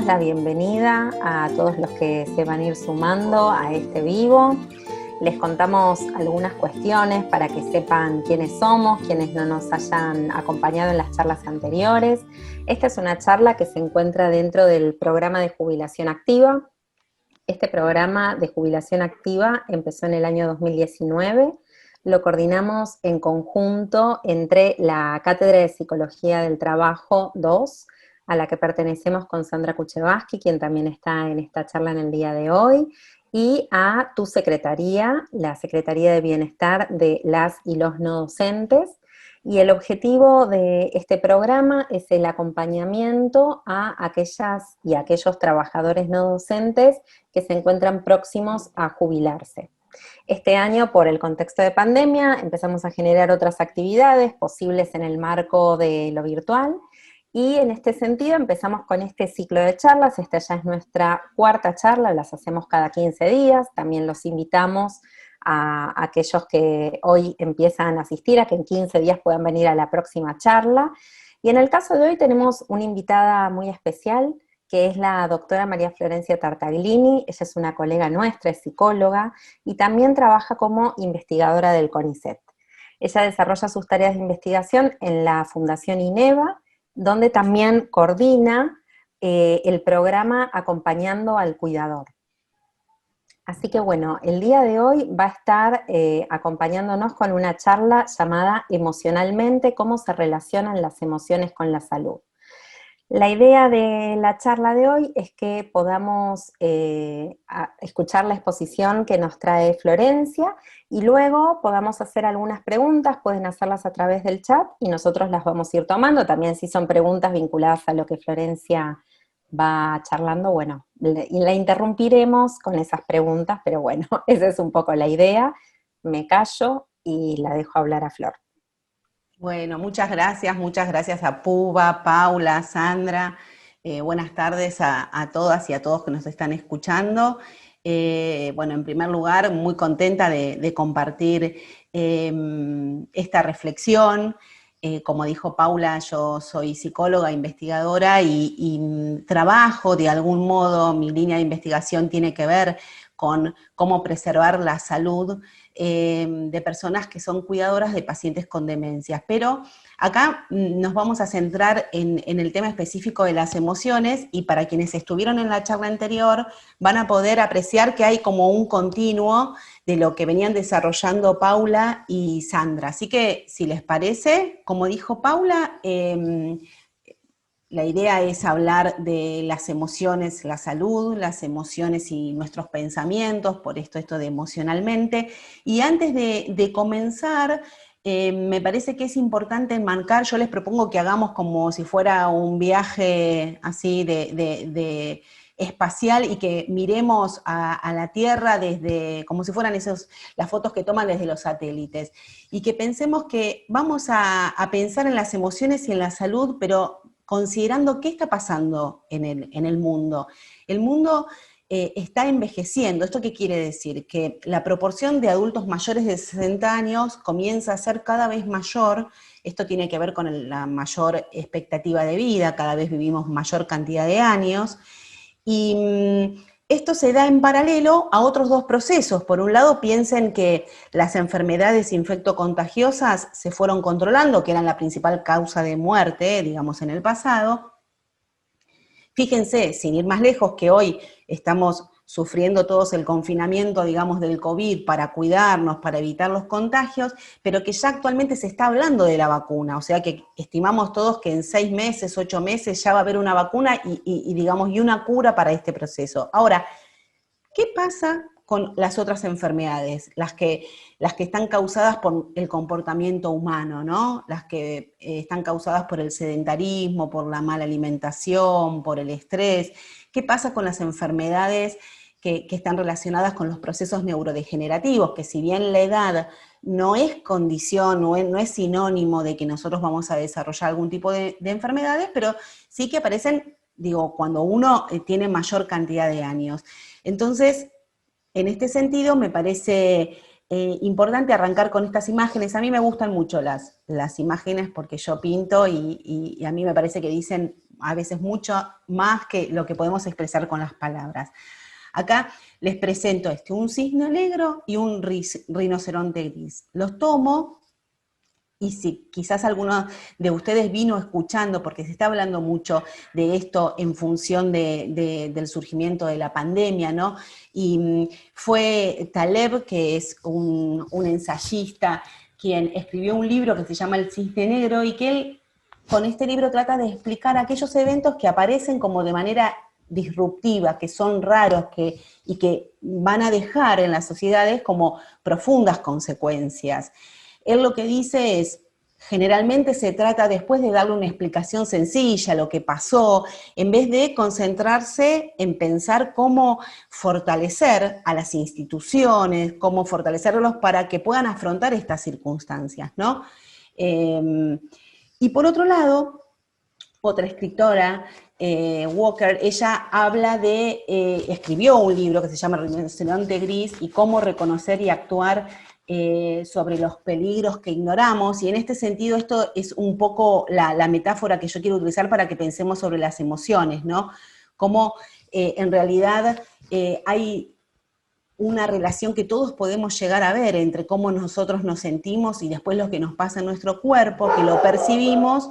la bienvenida a todos los que se van a ir sumando a este vivo. Les contamos algunas cuestiones para que sepan quiénes somos, quienes no nos hayan acompañado en las charlas anteriores. Esta es una charla que se encuentra dentro del programa de jubilación activa. Este programa de jubilación activa empezó en el año 2019. Lo coordinamos en conjunto entre la Cátedra de Psicología del Trabajo 2, a la que pertenecemos con Sandra Kuchevaski, quien también está en esta charla en el día de hoy, y a tu secretaría, la Secretaría de Bienestar de las y los no docentes. Y el objetivo de este programa es el acompañamiento a aquellas y aquellos trabajadores no docentes que se encuentran próximos a jubilarse. Este año, por el contexto de pandemia, empezamos a generar otras actividades posibles en el marco de lo virtual, y en este sentido empezamos con este ciclo de charlas. Esta ya es nuestra cuarta charla, las hacemos cada 15 días, también los invitamos a aquellos que hoy empiezan a asistir, a que en 15 días puedan venir a la próxima charla. Y en el caso de hoy tenemos una invitada muy especial, que es la doctora María Florencia Tartaglini. Ella es una colega nuestra, es psicóloga, y también trabaja como investigadora del CONICET. Ella desarrolla sus tareas de investigación en la Fundación INEVA, donde también coordina el programa Acompañando al Cuidador. Así que bueno, el día de hoy va a estar acompañándonos con una charla llamada Emocionalmente, cómo se relacionan las emociones con la salud. La idea de la charla de hoy es que podamos escuchar la exposición que nos trae Florencia y luego podamos hacer algunas preguntas. Pueden hacerlas a través del chat y nosotros las vamos a ir tomando. También si son preguntas vinculadas a lo que Florencia va charlando, bueno, la interrumpiremos con esas preguntas, pero bueno, esa es un poco la idea. Me callo y la dejo hablar a Flor. Bueno, muchas gracias a Puba, Paula, Sandra. Buenas tardes a todas y a todos que nos están escuchando. Bueno, en primer lugar, muy contenta de compartir esta reflexión. Como dijo Paula, yo soy psicóloga, investigadora y trabajo de algún modo, mi línea de investigación tiene que ver con cómo preservar la salud de personas que son cuidadoras de pacientes con demencias. Pero acá nos vamos a centrar en el tema específico de las emociones, y para quienes estuvieron en la charla anterior van a poder apreciar que hay como un continuo de lo que venían desarrollando Paula y Sandra. Así que, si les parece, como dijo Paula, la idea es hablar de las emociones, la salud, las emociones y nuestros pensamientos, por esto de emocionalmente. Y antes de comenzar, me parece que es importante enmarcar, yo les propongo que hagamos como si fuera un viaje así de espacial, y que miremos a la Tierra desde, como si fueran las fotos que toman desde los satélites, y que pensemos que vamos a pensar en las emociones y en la salud, pero considerando qué está pasando en el mundo. El mundo está envejeciendo. ¿Esto qué quiere decir? Que la proporción de adultos mayores de 60 años comienza a ser cada vez mayor. Esto tiene que ver con la mayor expectativa de vida, cada vez vivimos mayor cantidad de años, y esto se da en paralelo a otros dos procesos. Por un lado, piensen que las enfermedades infectocontagiosas se fueron controlando, que eran la principal causa de muerte, digamos, en el pasado. Fíjense, sin ir más lejos, que hoy estamos sufriendo todos el confinamiento, digamos, del COVID para cuidarnos, para evitar los contagios, pero que ya actualmente se está hablando de la vacuna, o sea que estimamos todos que en 6 meses, 8 meses ya va a haber una vacuna y una cura para este proceso. Ahora, ¿qué pasa con las otras enfermedades? Las que están causadas por el comportamiento humano, ¿no? Las que están causadas por el sedentarismo, por la mala alimentación, por el estrés. ¿Qué pasa con las enfermedades que están relacionadas con los procesos neurodegenerativos? Que si bien la edad no es condición, no es sinónimo de que nosotros vamos a desarrollar algún tipo de enfermedades, pero sí que aparecen, digo, cuando uno tiene mayor cantidad de años. Entonces, en este sentido, me parece importante arrancar con estas imágenes. A mí me gustan mucho las imágenes porque yo pinto y a mí me parece que dicen a veces mucho más que lo que podemos expresar con las palabras. Acá les presento un cisne negro y un rinoceronte gris. Los tomo, y si quizás alguno de ustedes vino escuchando, porque se está hablando mucho de esto en función del surgimiento de la pandemia, ¿no? Y fue Taleb, que es un ensayista, quien escribió un libro que se llama El Cisne Negro, y que él con este libro trata de explicar aquellos eventos que aparecen como de manera disruptiva, que son raros y que van a dejar en las sociedades como profundas consecuencias. Él lo que dice es, generalmente se trata después de darle una explicación sencilla a lo que pasó, en vez de concentrarse en pensar cómo fortalecer a las instituciones, cómo fortalecerlos para que puedan afrontar estas circunstancias, ¿no? Y por otro lado, otra escritora, Walker, ella habla escribió un libro que se llama Rinoceronte Gris y cómo reconocer y actuar sobre los peligros que ignoramos, y en este sentido esto es un poco la metáfora que yo quiero utilizar para que pensemos sobre las emociones, ¿no? Cómo en realidad hay una relación que todos podemos llegar a ver entre cómo nosotros nos sentimos y después lo que nos pasa en nuestro cuerpo, que lo percibimos,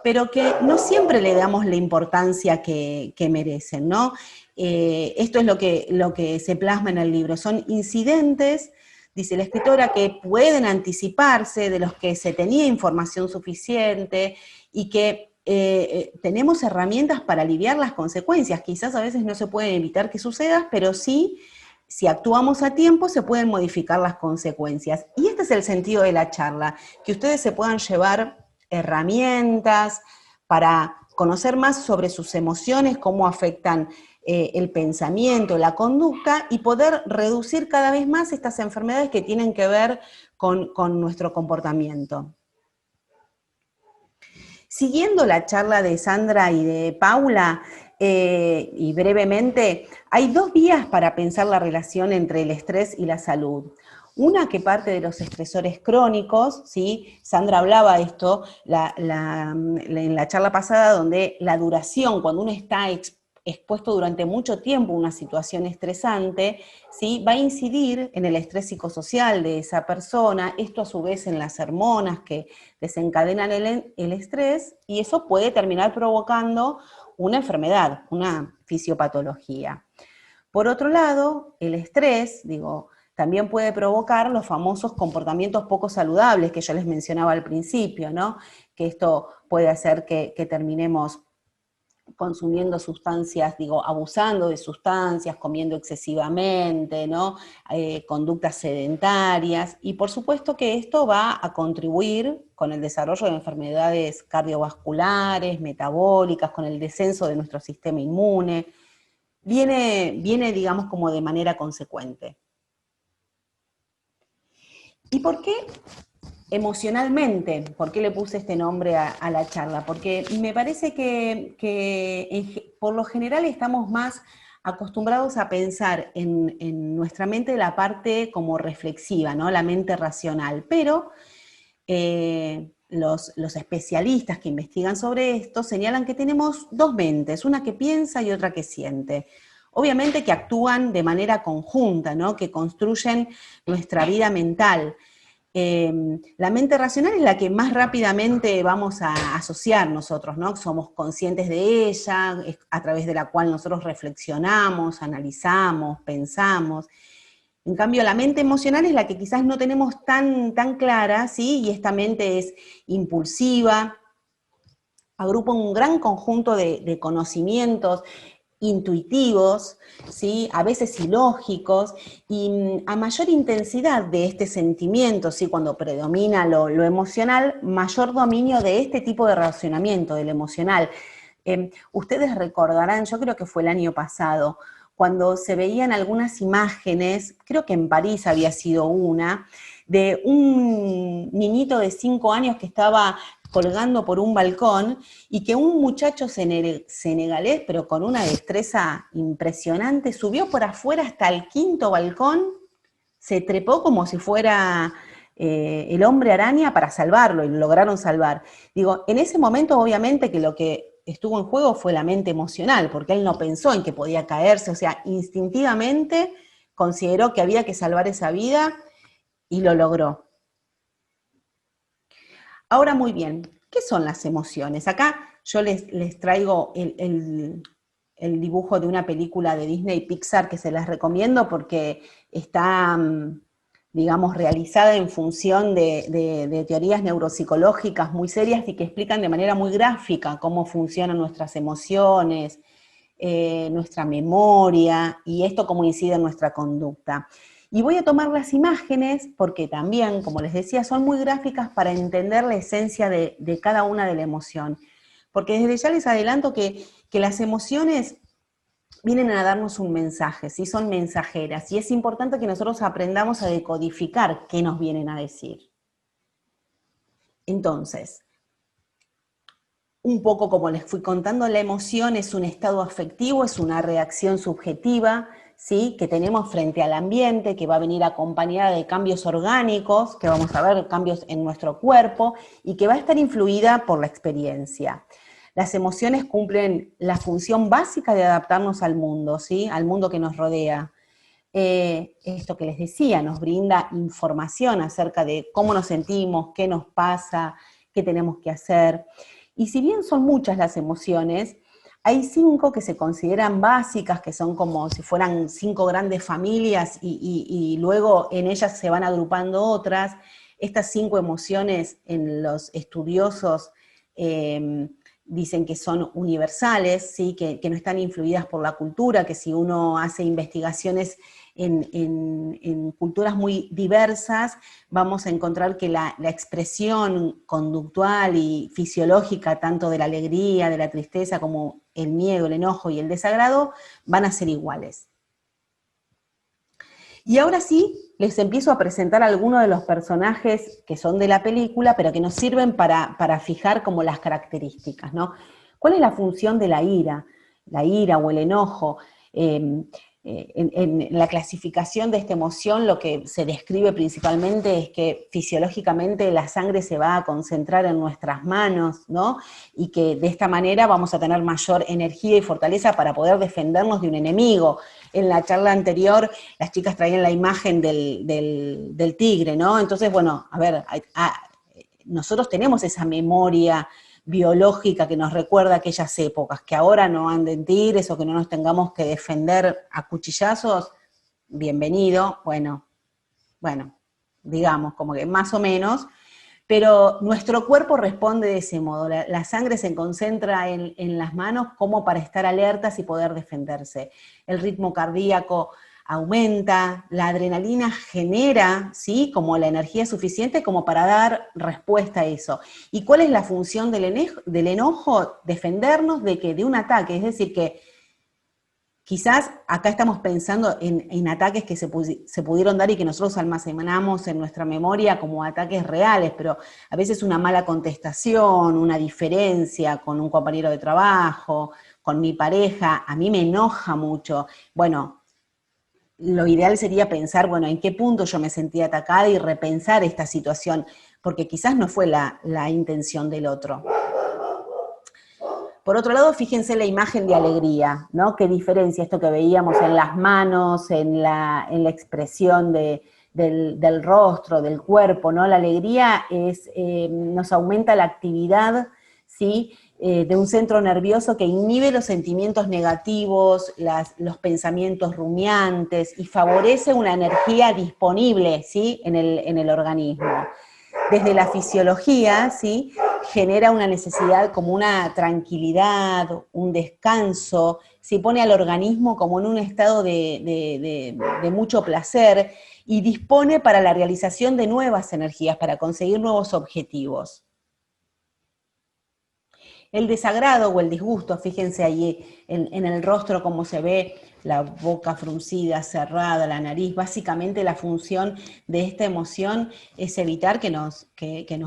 pero que no siempre le damos la importancia que merecen, ¿no? Esto es lo que se plasma en el libro. Son incidentes, dice la escritora, que pueden anticiparse, de los que se tenía información suficiente y que tenemos herramientas para aliviar las consecuencias. Quizás a veces no se pueden evitar que suceda, pero sí, si actuamos a tiempo, se pueden modificar las consecuencias. Y este es el sentido de la charla, que ustedes se puedan llevar herramientas para conocer más sobre sus emociones, cómo afectan el pensamiento, la conducta, y poder reducir cada vez más estas enfermedades que tienen que ver con nuestro comportamiento. Siguiendo la charla de Sandra y de Paula, y brevemente, hay dos vías para pensar la relación entre el estrés y la salud. Una que parte de los estresores crónicos, ¿sí? Sandra hablaba de esto en la charla pasada, donde la duración, cuando uno está expuesto durante mucho tiempo a una situación estresante, ¿sí? Va a incidir en el estrés psicosocial de esa persona, esto a su vez en las hormonas que desencadenan el estrés, y eso puede terminar provocando una enfermedad, una fisiopatología. Por otro lado, el estrés, también puede provocar los famosos comportamientos poco saludables que yo les mencionaba al principio, ¿no? Que esto puede hacer que terminemos consumiendo sustancias, abusando de sustancias, comiendo excesivamente, ¿no? Conductas sedentarias, y por supuesto que esto va a contribuir con el desarrollo de enfermedades cardiovasculares, metabólicas, con el descenso de nuestro sistema inmune. Viene, digamos, como de manera consecuente. ¿Y por qué emocionalmente? ¿Por qué le puse este nombre a la charla? Porque me parece que por lo general estamos más acostumbrados a pensar en nuestra mente la parte como reflexiva, ¿no? La mente racional, pero los especialistas que investigan sobre esto señalan que tenemos dos mentes, una que piensa y otra que siente. Obviamente que actúan de manera conjunta, ¿no? Que construyen nuestra vida mental. La mente racional es la que más rápidamente vamos a asociar nosotros, ¿no? Somos conscientes de ella, es a través de la cual nosotros reflexionamos, analizamos, pensamos. En cambio, la mente emocional es la que quizás no tenemos tan clara, ¿sí? Y esta mente es impulsiva, agrupa un gran conjunto de conocimientos intuitivos, ¿sí? A veces ilógicos, y a mayor intensidad de este sentimiento, ¿sí? Cuando predomina lo emocional, mayor dominio de este tipo de relacionamiento, del emocional. Ustedes recordarán, yo creo que fue el año pasado, cuando se veían algunas imágenes, creo que en París había sido una, de un niñito de 5 años que estaba colgando por un balcón, y que un muchacho senegalés, pero con una destreza impresionante, subió por afuera hasta el 5.º balcón, se trepó como si fuera el hombre araña para salvarlo, y lo lograron salvar. En ese momento obviamente que lo que estuvo en juego fue la mente emocional, porque él no pensó en que podía caerse, o sea, instintivamente consideró que había que salvar esa vida y lo logró. Ahora, muy bien, ¿qué son las emociones? Acá yo les traigo el dibujo de una película de Disney Pixar que se las recomiendo porque está, digamos, realizada en función de teorías neuropsicológicas muy serias y que explican de manera muy gráfica cómo funcionan nuestras emociones, nuestra memoria y esto cómo incide en nuestra conducta. Y voy a tomar las imágenes porque también, como les decía, son muy gráficas para entender la esencia de cada una de la emoción. Porque desde ya les adelanto que las emociones vienen a darnos un mensaje, ¿sí? Son mensajeras, y es importante que nosotros aprendamos a decodificar qué nos vienen a decir. Entonces, un poco como les fui contando, la emoción es un estado afectivo, es una reacción subjetiva, ¿sí? Que tenemos frente al ambiente, que va a venir acompañada de cambios orgánicos, que vamos a ver cambios en nuestro cuerpo, y que va a estar influida por la experiencia. Las emociones cumplen la función básica de adaptarnos al mundo, ¿sí? Al mundo que nos rodea. Esto que les decía, nos brinda información acerca de cómo nos sentimos, qué nos pasa, qué tenemos que hacer. Y si bien son muchas las emociones, hay 5 que se consideran básicas, que son como si fueran 5 grandes familias y luego en ellas se van agrupando otras. Estas 5 emociones en los estudiosos dicen que son universales, ¿sí? Que no están influidas por la cultura, que si uno hace investigaciones en culturas muy diversas, vamos a encontrar que la expresión conductual y fisiológica, tanto de la alegría, de la tristeza, como el miedo, el enojo y el desagrado, van a ser iguales. Y ahora sí, les empiezo a presentar algunos de los personajes que son de la película, pero que nos sirven para fijar como las características, ¿no? ¿Cuál es la función de la ira? La ira o el enojo. En la clasificación de esta emoción lo que se describe principalmente es que fisiológicamente la sangre se va a concentrar en nuestras manos, ¿no? Y que de esta manera vamos a tener mayor energía y fortaleza para poder defendernos de un enemigo. En la charla anterior las chicas traían la imagen del tigre, ¿no? Entonces, bueno, a ver, nosotros tenemos esa memoria biológica que nos recuerda aquellas épocas, que ahora no anden tigres o que no nos tengamos que defender a cuchillazos, bienvenido, bueno, digamos, como que más o menos, pero nuestro cuerpo responde de ese modo, la sangre se concentra en las manos como para estar alertas y poder defenderse. El ritmo cardíaco aumenta, la adrenalina genera, ¿sí? Como la energía suficiente como para dar respuesta a eso. ¿Y cuál es la función del enojo? Defendernos de un ataque, es decir, que quizás acá estamos pensando en ataques que se pudieron dar y que nosotros almacenamos en nuestra memoria como ataques reales, pero a veces una mala contestación, una diferencia con un compañero de trabajo, con mi pareja, a mí me enoja mucho. Bueno, lo ideal sería pensar, bueno, en qué punto yo me sentí atacada y repensar esta situación, porque quizás no fue la intención del otro. Por otro lado, fíjense la imagen de alegría, ¿no? Qué diferencia esto que veíamos en las manos, en la expresión del rostro, del cuerpo, ¿no? La alegría nos aumenta la actividad, ¿sí? De un centro nervioso que inhibe los sentimientos negativos, los pensamientos rumiantes y favorece una energía disponible, ¿sí? en el organismo. Desde la fisiología, ¿sí? Genera una necesidad como una tranquilidad, un descanso, se pone al organismo como en un estado de mucho placer y dispone para la realización de nuevas energías, para conseguir nuevos objetivos. El desagrado o el disgusto, fíjense ahí en el rostro cómo se ve la boca fruncida, cerrada, la nariz. Básicamente la función de esta emoción es evitar que nos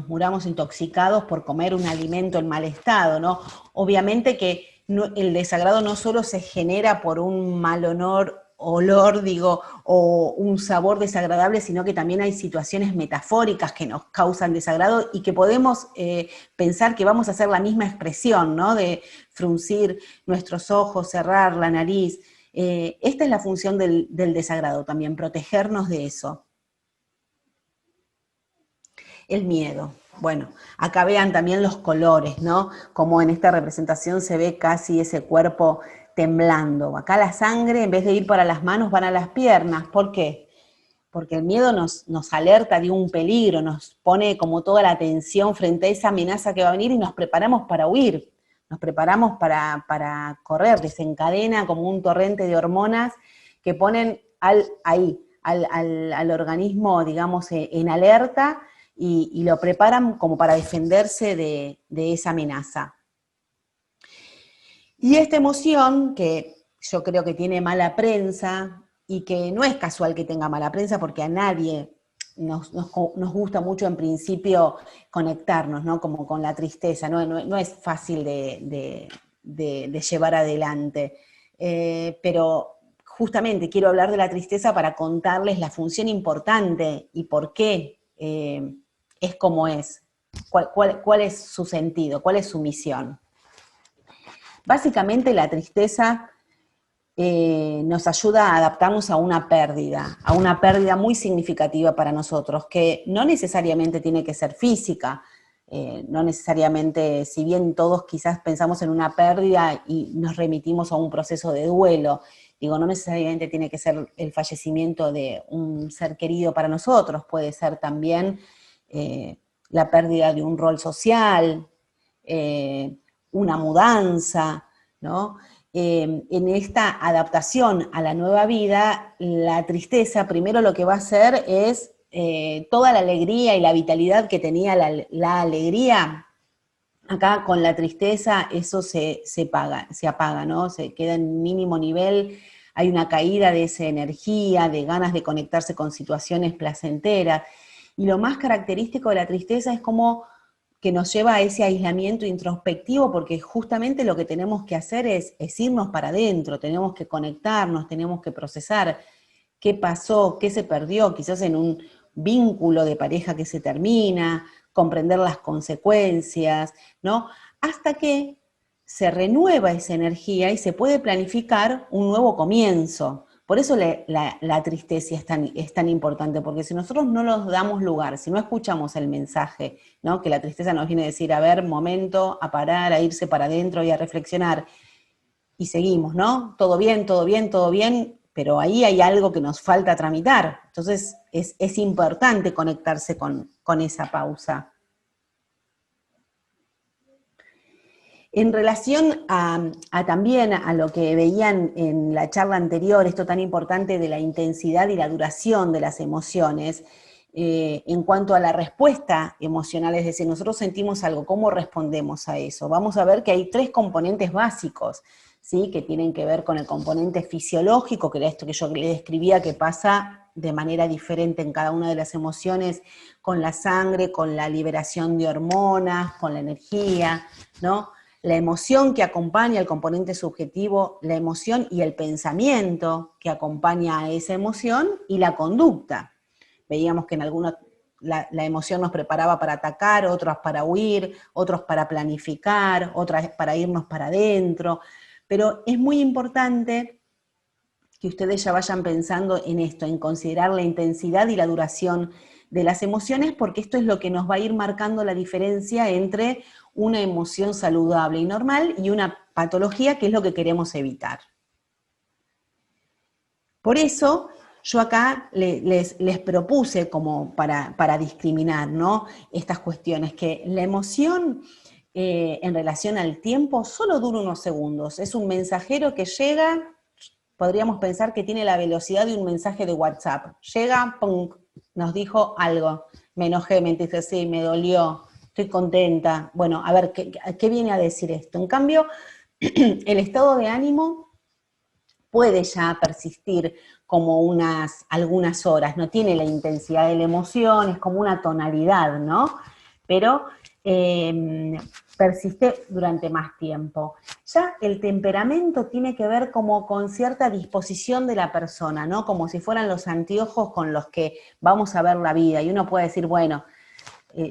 muramos intoxicados por comer un alimento en mal estado, ¿no? Obviamente que el desagrado no solo se genera por un mal olor olor, digo, o un sabor desagradable, sino que también hay situaciones metafóricas que nos causan desagrado y que podemos pensar que vamos a hacer la misma expresión, ¿no? De fruncir nuestros ojos, cerrar la nariz. Esta es la función del desagrado también, protegernos de eso. El miedo. Bueno, acá vean también los colores, ¿no? Como en esta representación se ve casi ese cuerpo temblando. Acá la sangre, en vez de ir para las manos, van a las piernas. ¿Por qué? Porque el miedo nos alerta de un peligro, nos pone como toda la atención frente a esa amenaza que va a venir y nos preparamos para huir, nos preparamos para correr, desencadena como un torrente de hormonas que ponen al organismo, digamos, en alerta y lo preparan como para defenderse de esa amenaza. Y esta emoción, que yo creo que tiene mala prensa, y que no es casual que tenga mala prensa, porque a nadie nos gusta mucho en principio conectarnos, ¿no? Como con la tristeza, no es fácil de llevar adelante. Pero justamente quiero hablar de la tristeza para contarles la función importante y por qué es como es, cuál es su sentido, cuál es su misión. Básicamente la tristeza nos ayuda a adaptarnos a una pérdida muy significativa para nosotros, que no necesariamente tiene que ser física, no necesariamente, si bien todos quizás pensamos en una pérdida y nos remitimos a un proceso de duelo, digo, no necesariamente tiene que ser el fallecimiento de un ser querido para nosotros, puede ser también la pérdida de un rol social, una mudanza, ¿no? En esta adaptación a la nueva vida, la tristeza primero lo que va a hacer es toda la alegría y la vitalidad que tenía la alegría, acá con la tristeza eso se apaga, ¿no? Se queda en mínimo nivel, hay una caída de esa energía, de ganas de conectarse con situaciones placenteras. Y lo más característico de la tristeza es como que nos lleva a ese aislamiento introspectivo, porque justamente lo que tenemos que hacer es irnos para adentro, tenemos que conectarnos, tenemos que procesar qué pasó, qué se perdió, quizás en un vínculo de pareja que se termina, comprender las consecuencias, ¿no? Hasta que se renueva esa energía y se puede planificar un nuevo comienzo. Por eso la tristeza es tan importante, porque si nosotros no nos damos lugar, si no escuchamos el mensaje, ¿no? Que la tristeza nos viene a decir, a ver, momento, a parar, a irse para adentro y a reflexionar, y seguimos, ¿no? Todo bien, todo bien, todo bien, pero ahí hay algo que nos falta tramitar. Entonces es importante conectarse con esa pausa. En relación también a lo que veían en la charla anterior, esto tan importante de la intensidad y la duración de las emociones, en cuanto a la respuesta emocional, es decir, nosotros sentimos algo, ¿cómo respondemos a eso? Vamos a ver que hay 3 componentes básicos, ¿sí? Que tienen que ver con el componente fisiológico, que era esto que yo le describía, que pasa de manera diferente en cada una de las emociones, con la sangre, con la liberación de hormonas, con la energía, ¿no? La emoción que acompaña el componente subjetivo, la emoción y el pensamiento que acompaña a esa emoción y la conducta. Veíamos que en algunos la emoción nos preparaba para atacar, otros para huir, otros para planificar, otras para irnos para adentro, pero es muy importante que ustedes ya vayan pensando en esto, en considerar la intensidad y la duración de las emociones, porque esto es lo que nos va a ir marcando la diferencia entre una emoción saludable y normal y una patología, que es lo que queremos evitar. Por eso, yo acá les propuse como para discriminar, ¿no? Estas cuestiones, que la emoción en relación al tiempo solo dura unos segundos. Es un mensajero que llega, podríamos pensar que tiene la velocidad de un mensaje de WhatsApp. Llega, pum, nos dijo algo, me enojé, me entristecí, me dolió, estoy contenta. Bueno, a ver, ¿qué viene a decir esto? En cambio, el estado de ánimo puede ya persistir como algunas horas, no tiene la intensidad de la emoción, es como una tonalidad, ¿no? Pero persiste durante más tiempo. Ya el temperamento tiene que ver como con cierta disposición de la persona, ¿no? Como si fueran los anteojos con los que vamos a ver la vida. Y uno puede decir, bueno,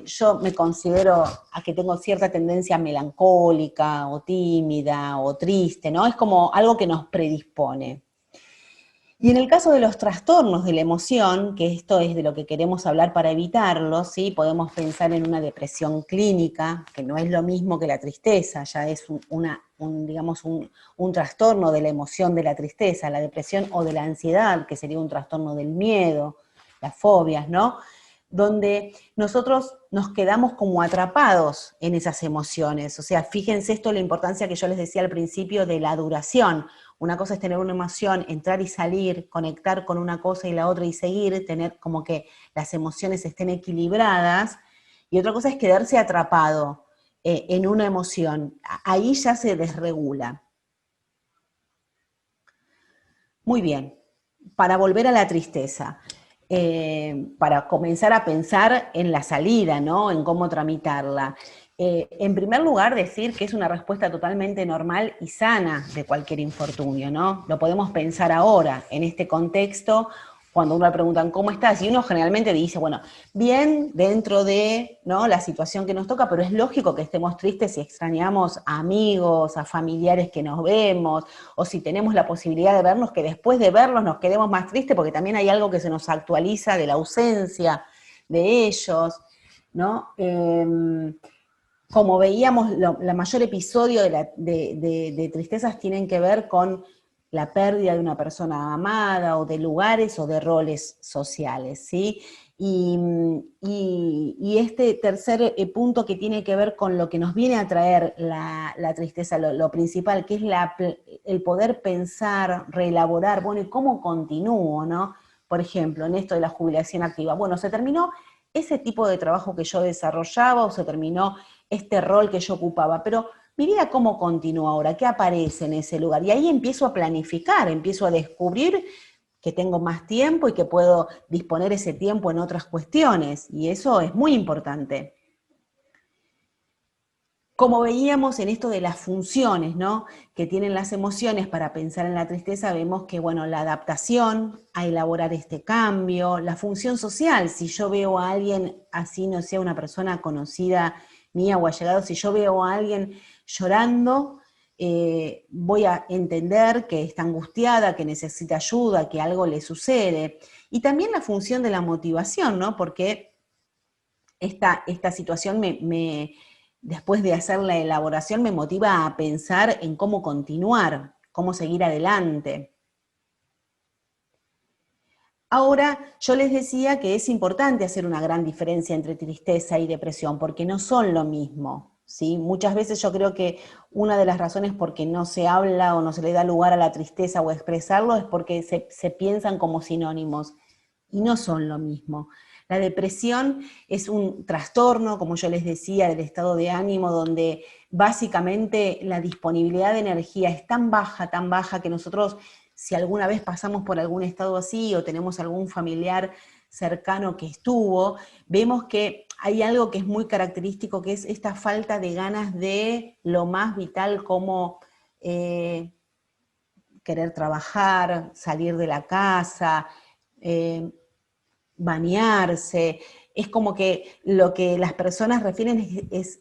yo me considero a que tengo cierta tendencia melancólica o tímida o triste, ¿no? Es como algo que nos predispone. Y en el caso de los trastornos de la emoción, que esto es de lo que queremos hablar para evitarlo, ¿sí? Podemos pensar en una depresión clínica, que no es lo mismo que la tristeza, ya es un trastorno de la emoción de la tristeza, la depresión o de la ansiedad, que sería un trastorno del miedo, las fobias, ¿no? Donde nosotros nos quedamos como atrapados en esas emociones. O sea, fíjense esto, la importancia que yo les decía al principio de la duración. Una cosa es tener una emoción, entrar y salir, conectar con una cosa y la otra y seguir, tener como que las emociones estén equilibradas, y otra cosa es quedarse atrapado en una emoción. Ahí ya se desregula. Muy bien, para volver a la tristeza, para comenzar a pensar en la salida, ¿no? En cómo tramitarla. En primer lugar, decir que es una respuesta totalmente normal y sana de cualquier infortunio, ¿no? Lo podemos pensar ahora, en este contexto, cuando uno le preguntan cómo estás, y uno generalmente dice, bueno, bien dentro de, ¿no?, la situación que nos toca, pero es lógico que estemos tristes si extrañamos a amigos, a familiares que nos vemos, o si tenemos la posibilidad de vernos, que después de verlos nos quedemos más tristes, porque también hay algo que se nos actualiza de la ausencia de ellos, ¿no? Como veíamos, la mayor episodio de tristezas tienen que ver con la pérdida de una persona amada, o de lugares, o de roles sociales, ¿sí? Y este tercer punto que tiene que ver con lo que nos viene a traer la tristeza, lo principal, que es el poder pensar, reelaborar, bueno, ¿y cómo continúo, no? Por ejemplo, en esto de la jubilación activa, bueno, se terminó ese tipo de trabajo que yo desarrollaba, o se terminó este rol que yo ocupaba, pero mi vida cómo continúa ahora, qué aparece en ese lugar, y ahí empiezo a planificar, empiezo a descubrir que tengo más tiempo y que puedo disponer ese tiempo en otras cuestiones, y eso es muy importante. Como veíamos en esto de las funciones, ¿no?, que tienen las emociones para pensar en la tristeza, vemos que, bueno, la adaptación a elaborar este cambio, la función social, si yo veo a alguien, así no sea una persona conocida mía o allegado, si yo veo a alguien llorando, voy a entender que está angustiada, que necesita ayuda, que algo le sucede. Y también la función de la motivación, ¿no?, porque esta situación después de hacer la elaboración, me motiva a pensar en cómo continuar, cómo seguir adelante. Ahora, yo les decía que es importante hacer una gran diferencia entre tristeza y depresión, porque no son lo mismo, ¿sí? Muchas veces yo creo que una de las razones por qué no se habla o no se le da lugar a la tristeza o a expresarlo es porque se piensan como sinónimos, y no son lo mismo. La depresión es un trastorno, como yo les decía, del estado de ánimo, donde básicamente la disponibilidad de energía es tan baja, que nosotros, si alguna vez pasamos por algún estado así, o tenemos algún familiar cercano que estuvo, vemos que hay algo que es muy característico, que es esta falta de ganas de lo más vital, como querer trabajar, salir de la casa, bañarse. Es como que lo que las personas refieren es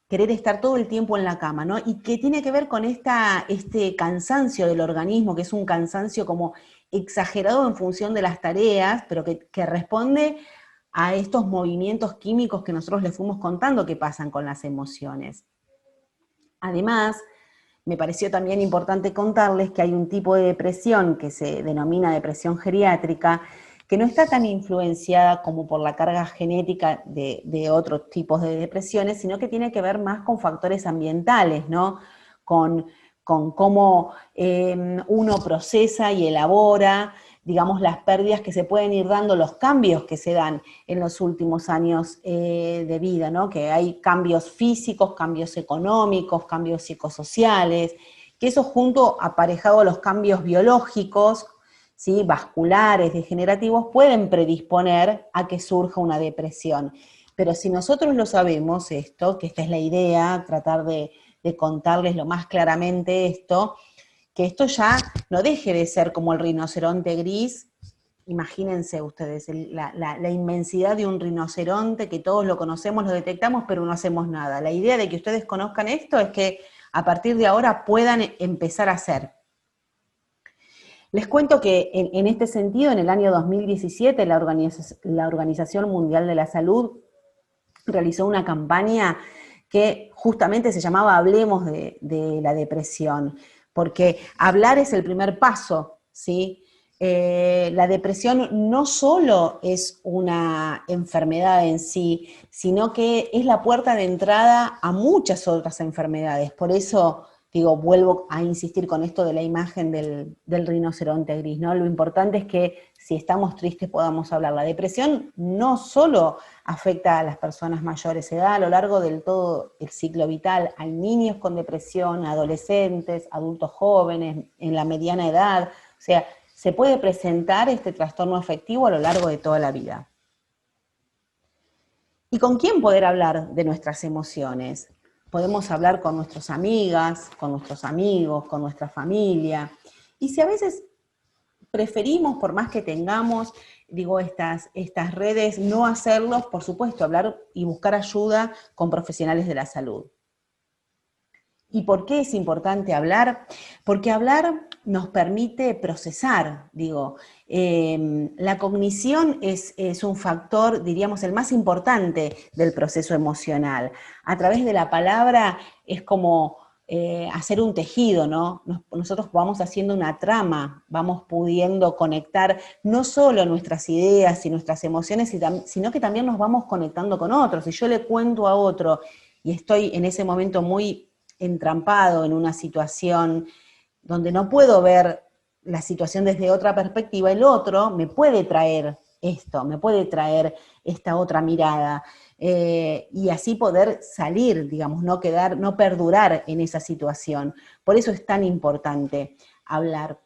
querer estar todo el tiempo en la cama, ¿no? Y que tiene que ver con este cansancio del organismo, que es un cansancio como exagerado en función de las tareas, pero que responde a estos movimientos químicos que nosotros les fuimos contando que pasan con las emociones. Además, me pareció también importante contarles que hay un tipo de depresión que se denomina depresión geriátrica, que no está tan influenciada como por la carga genética de otros tipos de depresiones, sino que tiene que ver más con factores ambientales, ¿no? Con cómo uno procesa y elabora, digamos, las pérdidas que se pueden ir dando, los cambios que se dan en los últimos años de vida, ¿no? Que hay cambios físicos, cambios económicos, cambios psicosociales, que eso junto, aparejado a los cambios biológicos, ¿sí?, vasculares, degenerativos, pueden predisponer a que surja una depresión. Pero si nosotros lo sabemos esto, que esta es la idea, tratar de contarles lo más claramente esto, que esto ya no deje de ser como el rinoceronte gris. Imagínense ustedes la inmensidad de un rinoceronte, que todos lo conocemos, lo detectamos, pero no hacemos nada. La idea de que ustedes conozcan esto es que a partir de ahora puedan empezar a hacer. Les cuento que en este sentido, en el año 2017, la Organización Mundial de la Salud realizó una campaña que justamente se llamaba Hablemos de la depresión, porque hablar es el primer paso, ¿sí? La depresión no solo es una enfermedad en sí, sino que es la puerta de entrada a muchas otras enfermedades. Por eso, digo, vuelvo a insistir con esto de la imagen del rinoceronte gris, ¿no? Lo importante es que si estamos tristes podamos hablar. La depresión no solo afecta a las personas mayores, se da a lo largo del todo el ciclo vital. Hay niños con depresión, adolescentes, adultos jóvenes, en la mediana edad. O sea, se puede presentar este trastorno afectivo a lo largo de toda la vida. ¿Y con quién poder hablar de nuestras emociones? Podemos hablar con nuestras amigas, con nuestros amigos, con nuestra familia. Y si a veces preferimos, por más que tengamos, digo, estas redes, no hacerlos, por supuesto, hablar y buscar ayuda con profesionales de la salud. ¿Y por qué es importante hablar? Porque hablar nos permite procesar, digo. La cognición es un factor, diríamos, el más importante del proceso emocional. A través de la palabra es como hacer un tejido, ¿no? Nosotros vamos haciendo una trama, vamos pudiendo conectar no solo nuestras ideas y nuestras emociones, sino que también nos vamos conectando con otros. Si yo le cuento a otro y estoy en ese momento muy entrampado en una situación donde no puedo ver la situación desde otra perspectiva, el otro me puede traer esto, me puede traer esta otra mirada, y así poder salir, digamos, no perdurar en esa situación. Por eso es tan importante hablar.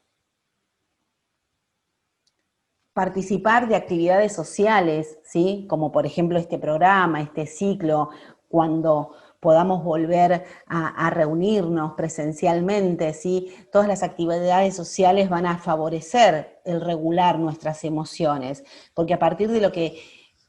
Participar de actividades sociales, ¿sí? Como por ejemplo este programa, este ciclo, cuando podamos volver a reunirnos presencialmente, ¿sí? Todas las actividades sociales van a favorecer el regular nuestras emociones, porque a partir de lo que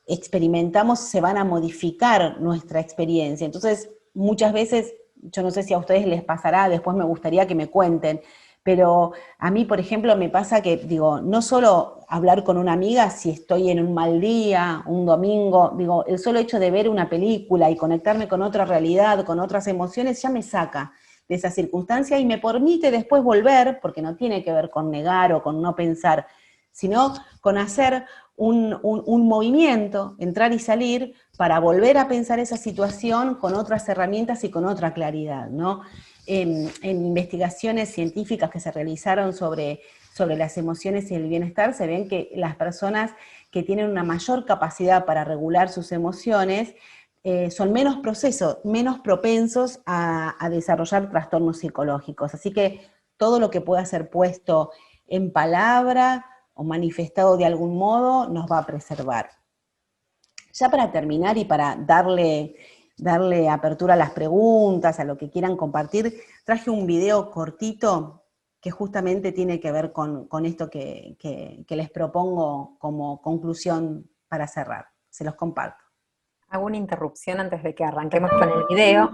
experimentamos se van a modificar nuestra experiencia. Entonces, muchas veces, yo no sé si a ustedes les pasará, después me gustaría que me cuenten, pero a mí, por ejemplo, me pasa que, digo, no solo hablar con una amiga si estoy en un mal día, un domingo, digo, el solo hecho de ver una película y conectarme con otra realidad, con otras emociones, ya me saca de esa circunstancia y me permite después volver, porque no tiene que ver con negar o con no pensar, sino con hacer un movimiento, entrar y salir, para volver a pensar esa situación con otras herramientas y con otra claridad, ¿no? En investigaciones científicas que se realizaron sobre las emociones y el bienestar, se ven que las personas que tienen una mayor capacidad para regular sus emociones son menos propensos a desarrollar trastornos psicológicos. Así que todo lo que pueda ser puesto en palabra o manifestado de algún modo nos va a preservar. Ya para terminar y para darle apertura a las preguntas, a lo que quieran compartir, traje un video cortito que justamente tiene que ver con esto que les propongo como conclusión para cerrar. Se los comparto. Hago una interrupción antes de que arranquemos con el video.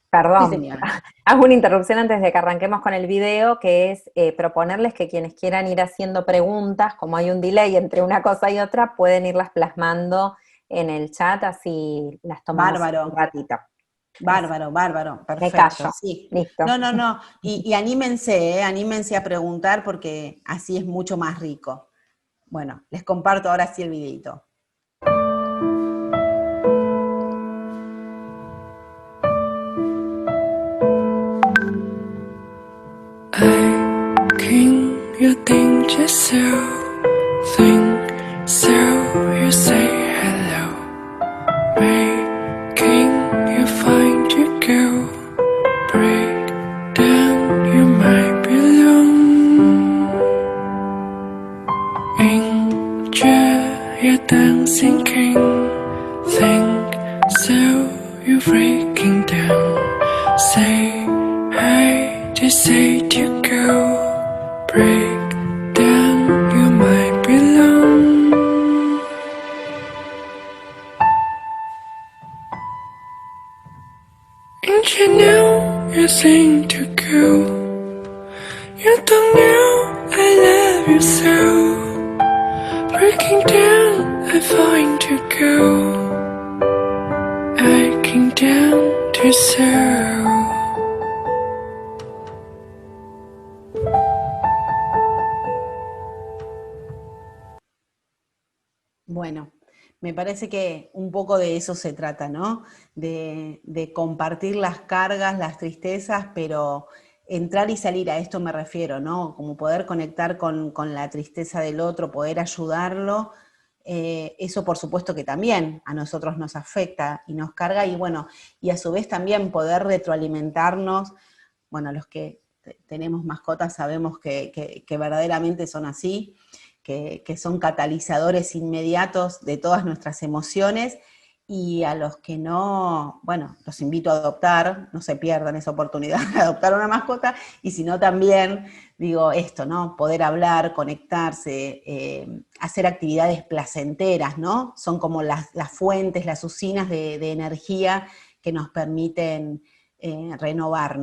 Perdón, Sí, señora. hago una interrupción antes de que arranquemos con el video, que es proponerles que quienes quieran ir haciendo preguntas, como hay un delay entre una cosa y otra, pueden irlas plasmando en el chat, así las tomamos un ratito. Bárbaro, perfecto. Me callo. Sí. Listo. No. Y anímense a preguntar, porque así es mucho más rico. Bueno, les comparto ahora sí el videito. You think yourself, think so, you say hello, making you find your girl, break down, you might belong, angel you're dancing king. Think so, you're breaking down. Say hi, just say to go. Break down, you might belong. And you know you're saying to go. You don't know I love you so. Breaking down, I find to go. I came down to serve. Bueno, me parece que un poco de eso se trata, ¿no? De compartir las cargas, las tristezas, pero entrar y salir, a esto me refiero, ¿no? Como poder conectar con la tristeza del otro, poder ayudarlo, eso por supuesto que también a nosotros nos afecta y nos carga, y bueno, y a su vez también poder retroalimentarnos. Bueno, los que tenemos mascotas sabemos que verdaderamente son así, que son catalizadores inmediatos de todas nuestras emociones, y a los que no, bueno, los invito a adoptar, no se pierdan esa oportunidad de adoptar una mascota, y si no también, digo esto, ¿no? Poder hablar, conectarse, hacer actividades placenteras, ¿no? Son como las fuentes, las usinas de energía que nos permiten renovar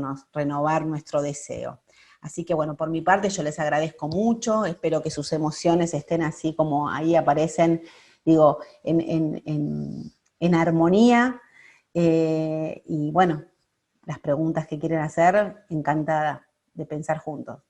nuestro deseo. Así que bueno, por mi parte yo les agradezco mucho, espero que sus emociones estén así como ahí aparecen, digo, en armonía, y bueno, las preguntas que quieren hacer, encantada de pensar juntos.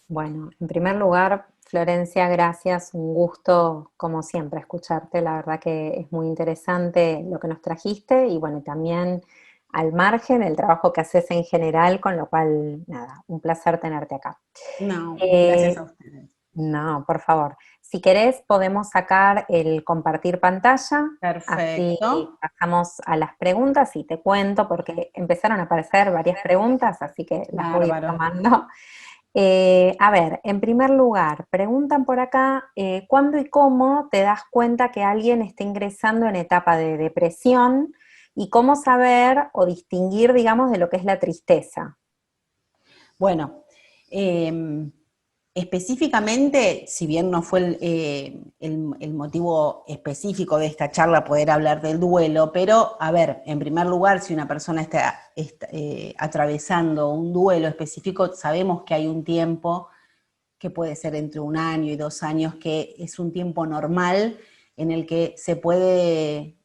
Bueno, en primer lugar, Florencia, gracias, un gusto como siempre escucharte, la verdad que es muy interesante lo que nos trajiste y bueno, también al margen el trabajo que haces en general, con lo cual, nada, un placer tenerte acá. No, gracias Eh, a ustedes. no, por favor, si querés podemos sacar el compartir pantalla, así Perfecto. pasamos a las preguntas y te cuento porque empezaron a aparecer varias preguntas, así que las voy a ir Bárbaro. tomando. A ver, en primer lugar, preguntan por acá, ¿cuándo y cómo te das cuenta que alguien está ingresando en etapa de depresión y cómo saber o distinguir, digamos, de lo que es la tristeza? Bueno, específicamente, si bien no fue el motivo específico de esta charla poder hablar del duelo, pero a ver, en primer lugar, si una persona está atravesando un duelo específico, sabemos que hay un tiempo que puede ser entre 1 año y 2 años, que es un tiempo normal en el que se puede,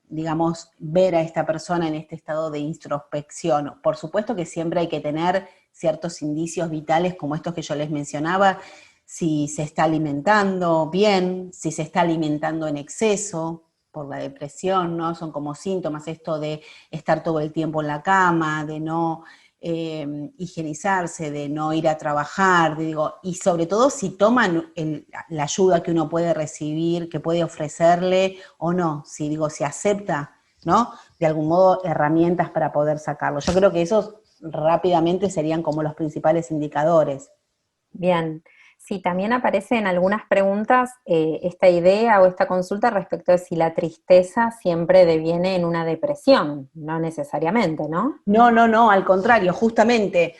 digamos, ver a esta persona en este estado de introspección. Por supuesto que siempre hay que tener ciertos indicios vitales como estos que yo les mencionaba, si se está alimentando bien, si se está alimentando en exceso por la depresión, ¿no? Son como síntomas esto de estar todo el tiempo en la cama, de no higienizarse, de no ir a trabajar, digo, y sobre todo si toman la ayuda que uno puede recibir, que puede ofrecerle o no, si digo, si acepta, ¿no? De algún modo herramientas para poder sacarlo. Yo creo que esos rápidamente serían como los principales indicadores. Bien, sí, también aparece en algunas preguntas esta idea o esta consulta respecto de si la tristeza siempre deviene en una depresión, no necesariamente, ¿no? No, no, no, al contrario, justamente,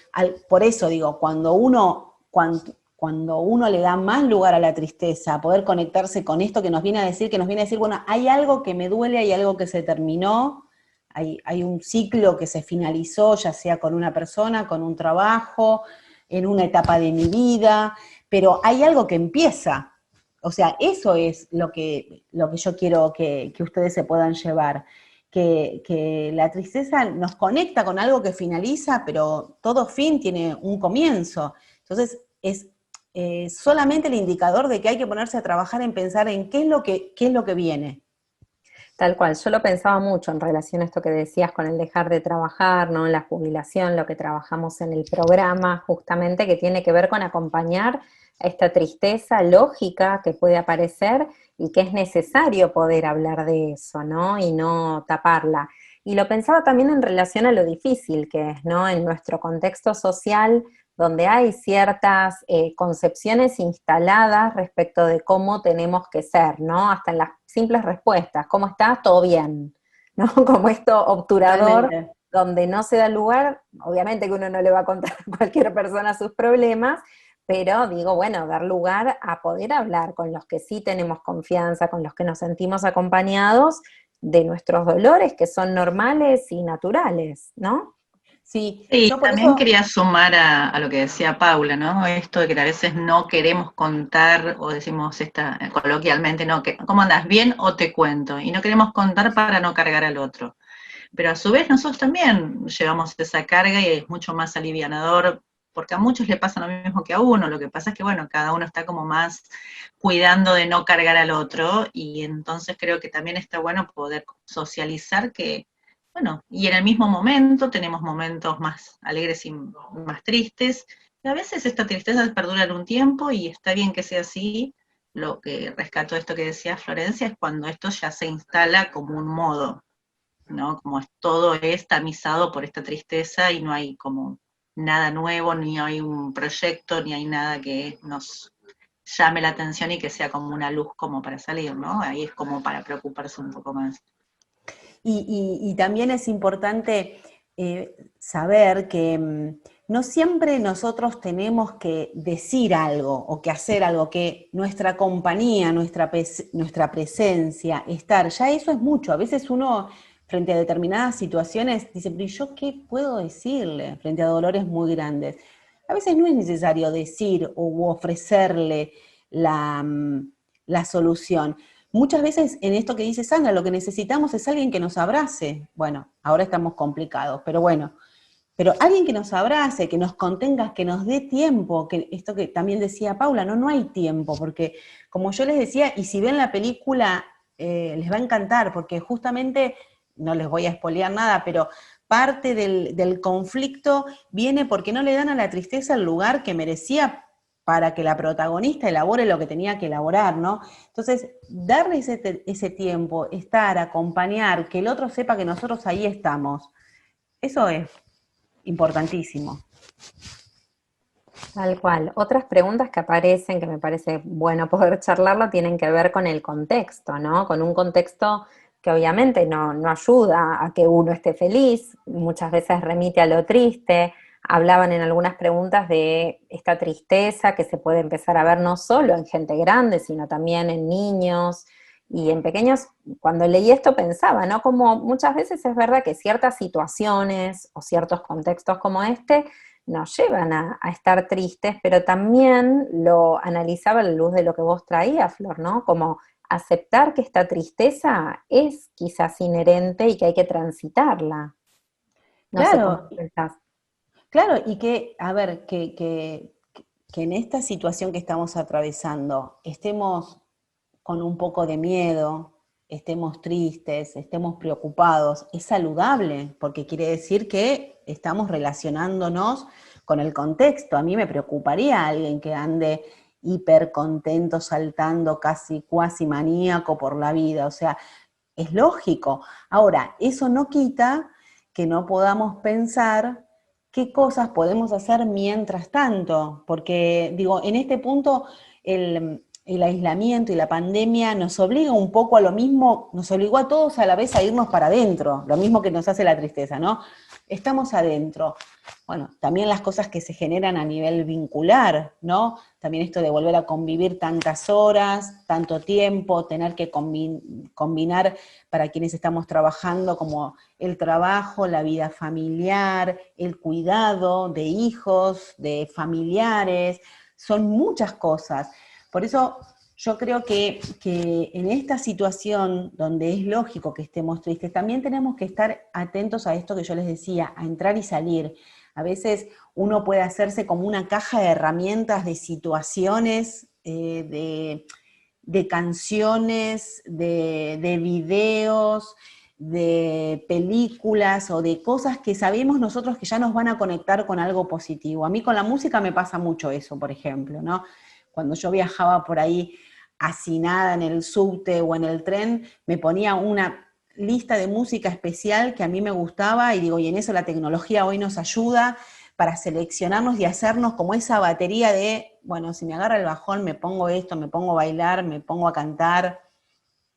por eso digo, cuando uno le da más lugar a la tristeza, a poder conectarse con esto que nos viene a decir, bueno, hay algo que me duele, hay algo que se terminó, hay un ciclo que se finalizó, ya sea con una persona, con un trabajo, en una etapa de mi vida, pero hay algo que empieza. O sea, eso es lo que yo quiero que ustedes se puedan llevar. Que la tristeza nos conecta con algo que finaliza, pero todo fin tiene un comienzo. Entonces, es solamente el indicador de que hay que ponerse a trabajar en pensar en qué es lo que viene. Tal cual, yo lo pensaba mucho en relación a esto que decías con el dejar de trabajar, ¿no? La jubilación, lo que trabajamos en el programa, justamente, que tiene que ver con acompañar a esta tristeza lógica que puede aparecer y que es necesario poder hablar de eso, ¿no? Y no taparla. Y lo pensaba también en relación a lo difícil que es, ¿no? En nuestro contexto social donde hay ciertas concepciones instaladas respecto de cómo tenemos que ser, ¿no? Hasta en las simples respuestas, ¿cómo estás? Todo bien, ¿no? Como esto obturador, Totalmente. donde no se da lugar, obviamente que uno no le va a contar a cualquier persona sus problemas, pero digo, bueno, dar lugar a poder hablar con los que sí tenemos confianza, con los que nos sentimos acompañados de nuestros dolores que son normales y naturales, ¿no? Sí, Sí, yo por también eso, quería sumar a lo que decía Paula, ¿no? Esto de que a veces no queremos contar, o decimos coloquialmente, no, ¿cómo andas? ¿Bien o te cuento? Y no queremos contar para no cargar al otro. Pero a su vez nosotros también llevamos esa carga y es mucho más alivianador, porque a muchos le pasa lo mismo que a uno. Lo que pasa es que, bueno, cada uno está como más cuidando de no cargar al otro, y entonces creo que también está bueno poder socializar que, bueno, y en el mismo momento tenemos momentos más alegres y más tristes, y a veces esta tristeza perdura en un tiempo y está bien que sea así. Lo que rescato esto que decía Florencia es cuando esto ya se instala como un modo, ¿no? Como todo es tamizado por esta tristeza y no hay como nada nuevo, ni hay un proyecto, ni hay nada que nos llame la atención y que sea como una luz como para salir, ¿no? Ahí es como para preocuparse un poco más. y también es importante saber que no siempre nosotros tenemos que decir algo o que hacer algo, que nuestra compañía, nuestra presencia, estar, ya eso es mucho. A veces uno, frente a determinadas situaciones, dice, pero ¿y yo qué puedo decirle frente a dolores muy grandes? A veces no es necesario decir o ofrecerle la, la solución. Muchas veces en esto que dice Sandra, lo que necesitamos es alguien que nos abrace. Bueno, ahora estamos complicados, pero bueno, pero alguien que nos abrace, que nos contenga, que nos dé tiempo, que esto que también decía Paula, no hay tiempo, porque como yo les decía, y si ven la película, les va a encantar, porque justamente, no les voy a espolear nada, pero parte del conflicto viene porque no le dan a la tristeza el lugar que merecía para que la protagonista elabore lo que tenía que elaborar, ¿no? Entonces, darle ese tiempo, estar, acompañar, que el otro sepa que nosotros ahí estamos, eso es importantísimo. Tal cual. Otras preguntas que aparecen, que me parece bueno poder charlarlo, tienen que ver con el contexto, ¿no? Con un contexto que obviamente no ayuda a que uno esté feliz, muchas veces remite a lo triste. Hablaban en algunas preguntas de esta tristeza que se puede empezar a ver no solo en gente grande, sino también en niños y en pequeños. Cuando leí esto pensaba, ¿no? Como muchas veces es verdad que ciertas situaciones o ciertos contextos como este nos llevan a estar tristes, pero también lo analizaba a la luz de lo que vos traías, Flor, ¿no? Como aceptar que esta tristeza es quizás inherente y que hay que transitarla. No sé cómo Claro, pensás. claro, y que, a ver, que en esta situación que estamos atravesando estemos con un poco de miedo, estemos tristes, estemos preocupados, es saludable, porque quiere decir que estamos relacionándonos con el contexto. A mí me preocuparía alguien que ande hiper contento, saltando, casi cuasi maníaco por la vida, o sea, es lógico. Ahora, eso no quita que no podamos pensar qué cosas podemos hacer mientras tanto, porque digo, en este punto el aislamiento y la pandemia nos obliga un poco a lo mismo, nos obligó a todos a la vez a irnos para adentro, lo mismo que nos hace la tristeza, ¿no? Estamos adentro. Bueno, también las cosas que se generan a nivel vincular, ¿no? También esto de volver a convivir tantas horas, tanto tiempo, tener que combinar para quienes estamos trabajando como el trabajo, la vida familiar, el cuidado de hijos, de familiares, son muchas cosas. Por eso yo creo que en esta situación donde es lógico que estemos tristes, también tenemos que estar atentos a esto que yo les decía, a entrar y salir. A veces uno puede hacerse como una caja de herramientas, de situaciones, de canciones, de videos, de películas o de cosas que sabemos nosotros que ya nos van a conectar con algo positivo. A mí con la música me pasa mucho eso, por ejemplo, ¿no? Cuando yo viajaba por ahí hacinada en el subte o en el tren, me ponía una lista de música especial que a mí me gustaba y digo, y en eso la tecnología hoy nos ayuda, para seleccionarnos y hacernos como esa batería de, bueno, si me agarra el bajón, me pongo esto, me pongo a bailar, me pongo a cantar,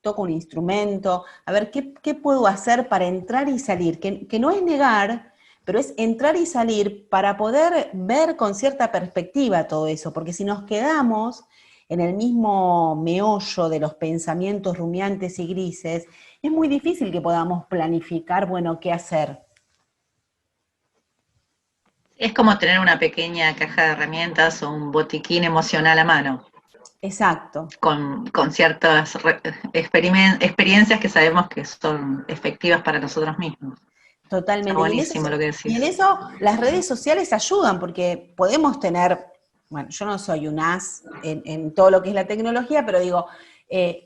toco un instrumento, a ver, ¿qué puedo hacer para entrar y salir? Que no es negar, pero es entrar y salir para poder ver con cierta perspectiva todo eso, porque si nos quedamos en el mismo meollo de los pensamientos rumiantes y grises, es muy difícil que podamos planificar, bueno, qué hacer. Es como tener una pequeña caja de herramientas o un botiquín emocional a mano, Exacto. con ciertas experiencias que sabemos que son efectivas para nosotros mismos. Está Totalmente. buenísimo lo que Y en decís. eso las redes sociales ayudan, porque podemos tener, bueno, yo no soy un as en todo lo que es la tecnología, pero digo,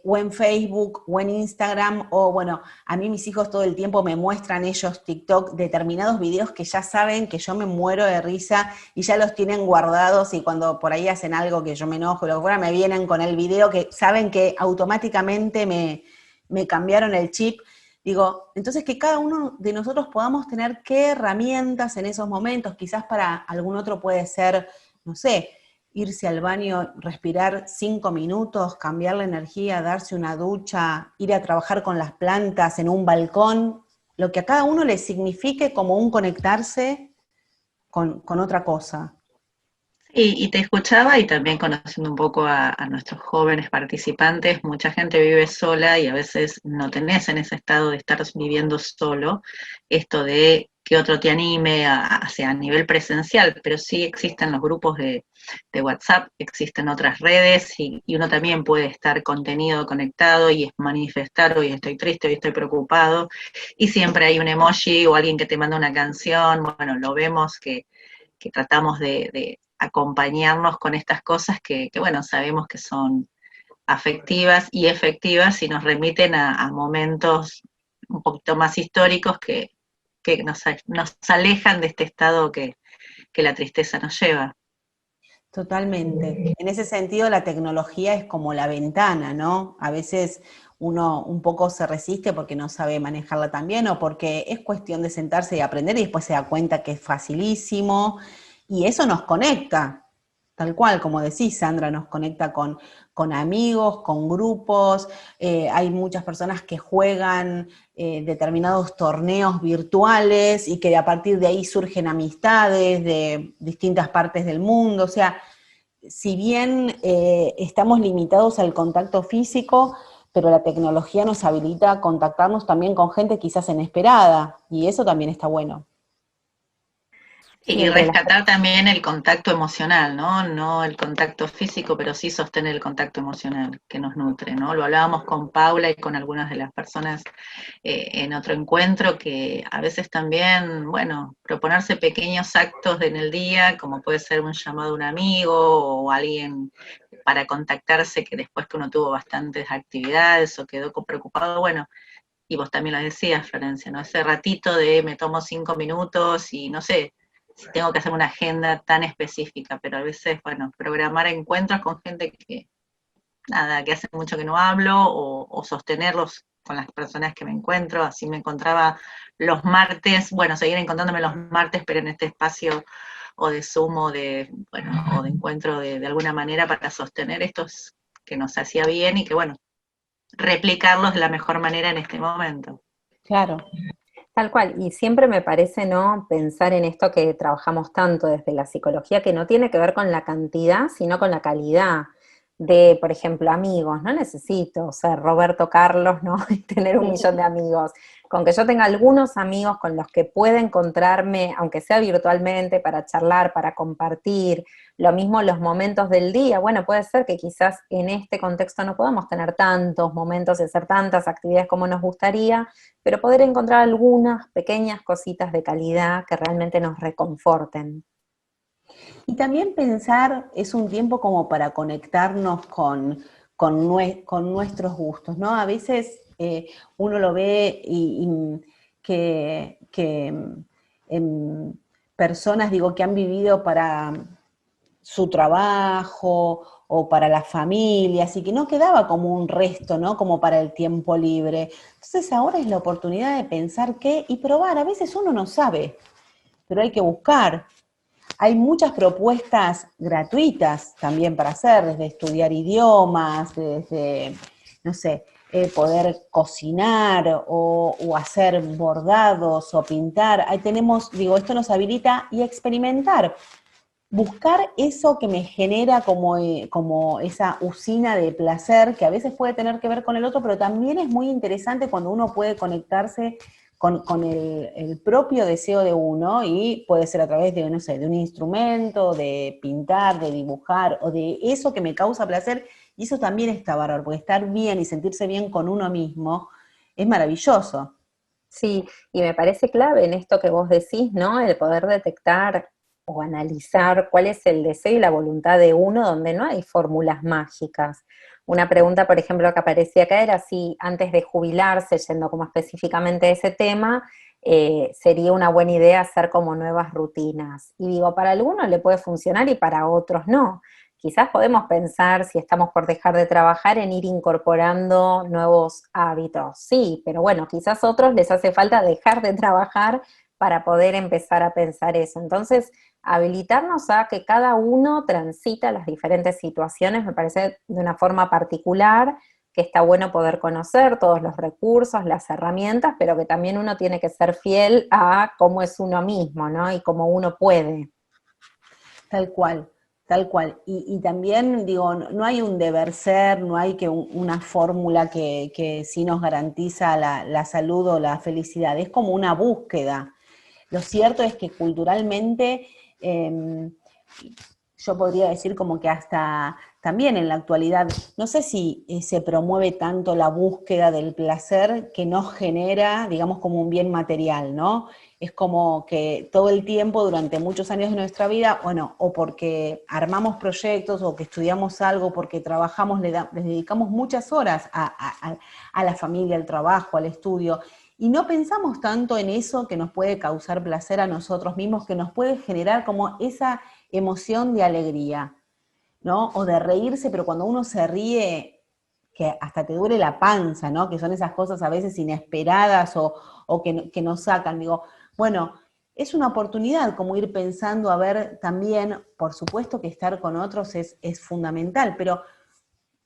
o en Facebook, o en Instagram, o bueno, a mí mis hijos todo el tiempo me muestran ellos TikTok determinados videos que ya saben que yo me muero de risa y ya los tienen guardados y cuando por ahí hacen algo que yo me enojo, lo que fuera, me vienen con el video que saben que automáticamente me cambiaron el chip. Digo, entonces que cada uno de nosotros podamos tener qué herramientas en esos momentos, quizás para algún otro puede ser, no sé, irse al baño, respirar 5 minutos, cambiar la energía, darse una ducha, ir a trabajar con las plantas en un balcón, lo que a cada uno le signifique como un conectarse con otra cosa. Y te escuchaba y también conociendo un poco a nuestros jóvenes participantes, mucha gente vive sola y a veces no tenés en ese estado de estar viviendo solo, esto de que otro te anime hacia a nivel presencial, pero sí existen los grupos de WhatsApp, existen otras redes y uno también puede estar contenido conectado y manifestar, hoy estoy triste, hoy estoy preocupado, y siempre hay un emoji o alguien que te manda una canción, bueno, lo vemos que tratamos de acompañarnos con estas cosas que, bueno, sabemos que son afectivas y efectivas y nos remiten a momentos un poquito más históricos que nos alejan de este estado que la tristeza nos lleva. Totalmente. En ese sentido, la tecnología es como la ventana, ¿no? A veces uno un poco se resiste porque no sabe manejarla tan bien o porque es cuestión de sentarse y aprender y después se da cuenta que es facilísimo y eso nos conecta, tal cual, como decís, Sandra, nos conecta con amigos, con grupos, hay muchas personas que juegan determinados torneos virtuales y que a partir de ahí surgen amistades de distintas partes del mundo, o sea, si bien estamos limitados al contacto físico, pero la tecnología nos habilita a contactarnos también con gente quizás inesperada, y eso también está bueno. Sí, Y entre las rescatar también el contacto emocional, ¿no? No el contacto físico, pero sí sostener el contacto emocional que nos nutre, ¿no? Lo hablábamos con Paula y con algunas de las personas en otro encuentro, que a veces también, bueno, proponerse pequeños actos en el día, como puede ser un llamado a un amigo o alguien para contactarse que después que uno tuvo bastantes actividades o quedó preocupado, bueno, y vos también lo decías, Florencia, ¿no? Ese ratito de me tomo 5 minutos y no sé, si tengo que hacer una agenda tan específica, pero a veces, bueno, programar encuentros con gente que, nada, que hace mucho que no hablo, o sostenerlos con las personas que me encuentro, así me encontraba los martes, bueno, seguir encontrándome los martes, pero en este espacio o de Zoom o de, bueno, o de encuentro de alguna manera para sostener estos que nos hacía bien y que, bueno, replicarlos de la mejor manera en este momento. Claro. Tal cual, y siempre me parece, ¿no?, pensar en esto que trabajamos tanto desde la psicología, que no tiene que ver con la cantidad, sino con la calidad de, por ejemplo, amigos. No necesito ser Roberto Carlos, ¿no?, y tener 1 millón de amigos. Con que yo tenga algunos amigos con los que pueda encontrarme, aunque sea virtualmente, para charlar, para compartir, lo mismo los momentos del día. Bueno, puede ser que quizás en este contexto no podamos tener tantos momentos y hacer tantas actividades como nos gustaría, pero poder encontrar algunas pequeñas cositas de calidad que realmente nos reconforten. Y también pensar es un tiempo como para conectarnos con nuestros gustos, ¿no? A veces uno lo ve que personas, digo, que han vivido para su trabajo o para la familia, así que no quedaba como un resto, ¿no? Como para el tiempo libre. Entonces ahora es la oportunidad de pensar qué y probar. A veces uno no sabe, pero hay que buscar. hay muchas propuestas gratuitas también para hacer, desde estudiar idiomas, desde, no sé, poder cocinar o hacer bordados o pintar. Ahí tenemos, digo, esto nos habilita y experimentar. Buscar eso que me genera como esa usina de placer, que a veces puede tener que ver con el otro, pero también es muy interesante cuando uno puede conectarse con el propio deseo de uno, y puede ser a través de, no sé, de un instrumento, de pintar, de dibujar, o de eso que me causa placer, y eso también está bárbaro, porque estar bien y sentirse bien con uno mismo es maravilloso. Sí, y me parece clave en esto que vos decís, ¿no? El poder detectar o analizar cuál es el deseo y la voluntad de uno donde no hay fórmulas mágicas. Una pregunta, por ejemplo, que aparecía acá era si antes de jubilarse, yendo como específicamente a ese tema, sería una buena idea hacer como nuevas rutinas. Y digo, para algunos le puede funcionar y para otros no. Quizás podemos pensar, si estamos por dejar de trabajar, en ir incorporando nuevos hábitos. Sí, pero bueno, quizás a otros les hace falta dejar de trabajar para poder empezar a pensar eso. Entonces, habilitarnos a que cada uno transita las diferentes situaciones, me parece de una forma particular, que está bueno poder conocer todos los recursos, las herramientas, pero que también uno tiene que ser fiel a cómo es uno mismo, ¿no? Y cómo uno puede. Tal cual, tal cual. Y también, digo, no hay un deber ser, no hay que una fórmula que sí nos garantiza la salud o la felicidad, es como una búsqueda. Lo cierto es que culturalmente, yo podría decir como que hasta también en la actualidad, no sé si se promueve tanto la búsqueda del placer que nos genera, digamos, como un bien material, ¿no? Es como que todo el tiempo, durante muchos años de nuestra vida, bueno, o porque armamos proyectos, o que estudiamos algo, porque trabajamos, les dedicamos muchas horas a la familia, al trabajo, al estudio, y no pensamos tanto en eso que nos puede causar placer a nosotros mismos, que nos puede generar como esa emoción de alegría, ¿no? O de reírse, pero cuando uno se ríe, que hasta te duele la panza, ¿no? Que son esas cosas a veces inesperadas o que nos sacan. Digo, bueno, es una oportunidad como ir pensando, a ver, también, por supuesto que estar con otros es fundamental, pero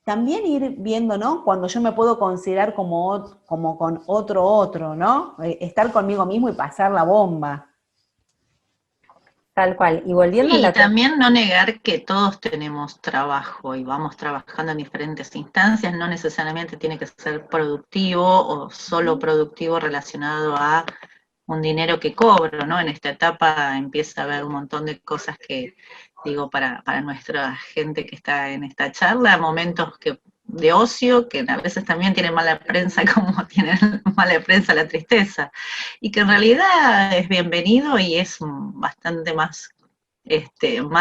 también ir viendo, ¿no? Cuando yo me puedo considerar como con otro, ¿no? Estar conmigo mismo y pasar la bomba. Tal cual. Y volviendo a Y la... también no negar que todos tenemos trabajo y vamos trabajando en diferentes instancias, no necesariamente tiene que ser productivo o solo productivo relacionado a un dinero que cobro, ¿no? En esta etapa empieza a haber un montón de cosas que, digo, para nuestra gente que está en esta charla, momentos de ocio que a veces también tienen mala prensa, como tienen mala prensa la tristeza, y que en realidad es bienvenido y es bastante más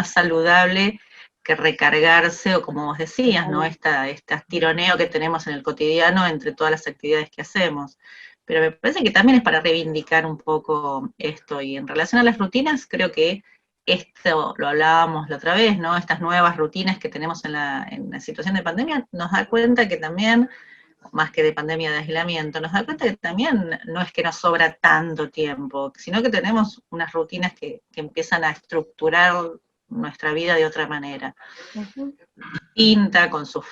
saludable que recargarse, o como vos decías, ¿no? Este tironeo que tenemos en el cotidiano entre todas las actividades que hacemos. Pero me parece que también es para reivindicar un poco esto. Y en relación a las rutinas, creo que esto lo hablábamos la otra vez, ¿no? Estas nuevas rutinas que tenemos en la situación de pandemia, nos da cuenta que también, más que de pandemia de aislamiento, nos da cuenta que también no es que nos sobra tanto tiempo, sino que tenemos unas rutinas que empiezan a estructurar nuestra vida de otra manera. Ujú. Distinta, con sus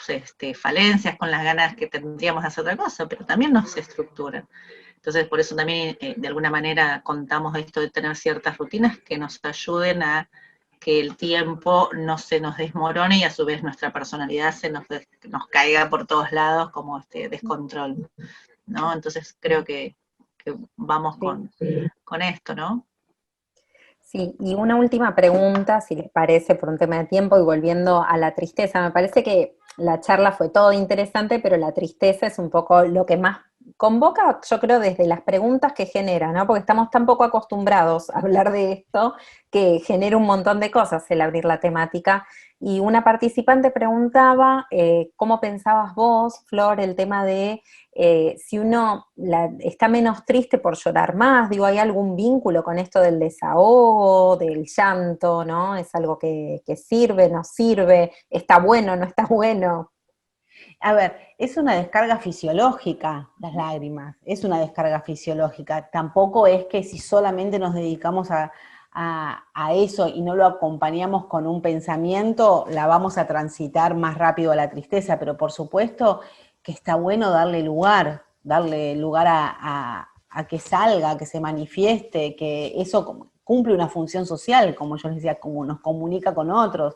falencias, con las ganas que tendríamos de hacer otra cosa, pero también nos estructuran. Entonces, por eso también, de alguna manera, contamos esto de tener ciertas rutinas que nos ayuden a que el tiempo no se nos desmorone y a su vez nuestra personalidad nos caiga por todos lados como este descontrol, ¿no? Entonces creo que vamos Sí. con esto, ¿no? Sí, y una última pregunta, si les parece, por un tema de tiempo y volviendo a la tristeza. Me parece que la charla fue todo interesante, pero la tristeza es un poco lo que más convoca, yo creo, desde las preguntas que genera, ¿no? Porque estamos tan poco acostumbrados a hablar de esto que genera un montón de cosas el abrir la temática. Y una participante preguntaba cómo pensabas vos, Flor, el tema de si uno está menos triste por llorar más, digo, ¿hay algún vínculo con esto del desahogo, del llanto, ¿no? ¿Es algo que sirve, no sirve, está bueno, no está bueno? A ver, es una descarga fisiológica las lágrimas, es una descarga fisiológica. Tampoco es que si solamente nos dedicamos a eso y no lo acompañamos con un pensamiento, la vamos a transitar más rápido a la tristeza, pero por supuesto que está bueno darle lugar a que salga, a que se manifieste, que eso cumple una función social, como yo les decía, como nos comunica con otros.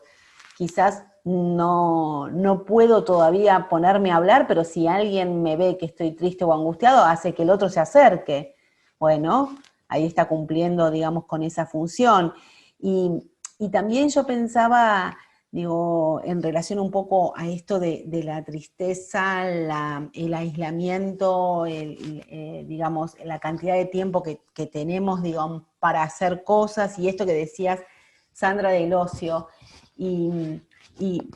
Quizás no puedo todavía ponerme a hablar, pero si alguien me ve que estoy triste o angustiado, hace que el otro se acerque. Bueno, ahí está cumpliendo, digamos, con esa función. Y también yo pensaba, digo, en relación un poco a esto de la tristeza, el aislamiento, digamos, la cantidad de tiempo que tenemos, digamos, para hacer cosas, y esto que decías, Sandra, del ocio, y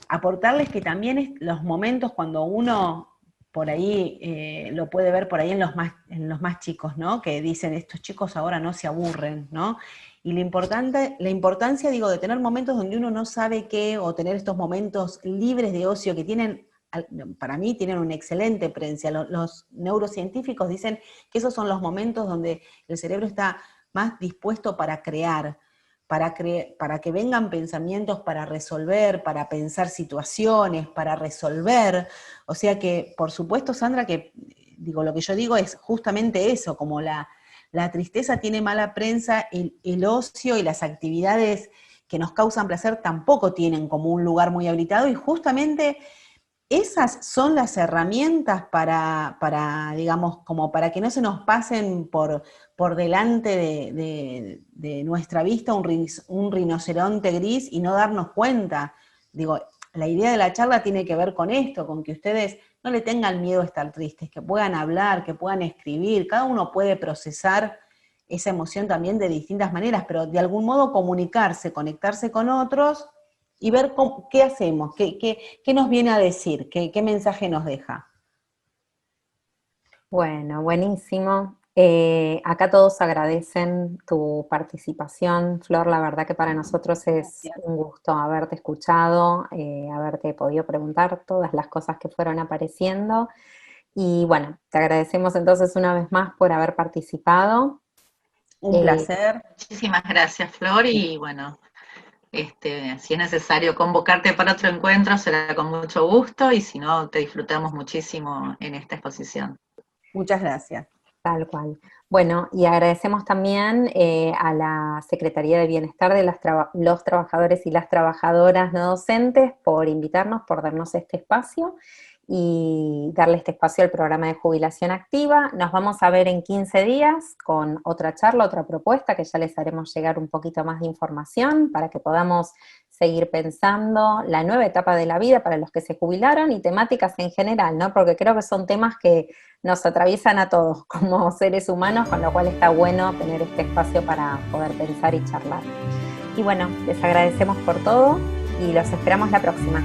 aportarles que también los momentos cuando uno por ahí lo puede ver por ahí en los más chicos, ¿no? Que dicen, estos chicos ahora no se aburren, ¿no? Y la importancia, digo, de tener momentos donde uno no sabe qué, o tener estos momentos libres de ocio que tienen, para mí tienen una excelente presencia. Los neurocientíficos dicen que esos son los momentos donde el cerebro está más dispuesto para crear, para que vengan pensamientos para resolver, para pensar situaciones, para resolver. O sea que, por supuesto, Sandra, que digo, lo que yo digo es justamente eso, como la tristeza tiene mala prensa, el ocio y las actividades que nos causan placer tampoco tienen como un lugar muy habilitado, y justamente esas son las herramientas para, digamos, como para que no se nos pasen por delante de nuestra vista un rinoceronte gris y no darnos cuenta. Digo, la idea de la charla tiene que ver con esto, con que ustedes no le tengan miedo a estar tristes, que puedan hablar, que puedan escribir, cada uno puede procesar esa emoción también de distintas maneras, pero de algún modo comunicarse, conectarse con otros y ver qué hacemos, qué nos viene a decir, qué mensaje nos deja. Bueno, buenísimo. Acá todos agradecen tu participación, Flor. La verdad que para nosotros es un gusto haberte escuchado, haberte podido preguntar todas las cosas que fueron apareciendo. Y bueno, te agradecemos entonces una vez más por haber participado. Un placer. Muchísimas gracias, Flor, y bueno, si es necesario convocarte para otro encuentro, será con mucho gusto, y si no, te disfrutamos muchísimo en esta exposición. Muchas gracias. Tal cual. Bueno, y agradecemos también a la Secretaría de Bienestar de los trabajadores y las trabajadoras no docentes por invitarnos, por darnos este espacio y darle este espacio al programa de jubilación activa. Nos vamos a ver en 15 días con otra charla, otra propuesta, que ya les haremos llegar un poquito más de información para que podamos seguir pensando la nueva etapa de la vida para los que se jubilaron y temáticas en general, ¿no? Porque creo que son temas que nos atraviesan a todos como seres humanos, con lo cual está bueno tener este espacio para poder pensar y charlar. Y bueno, les agradecemos por todo y los esperamos la próxima.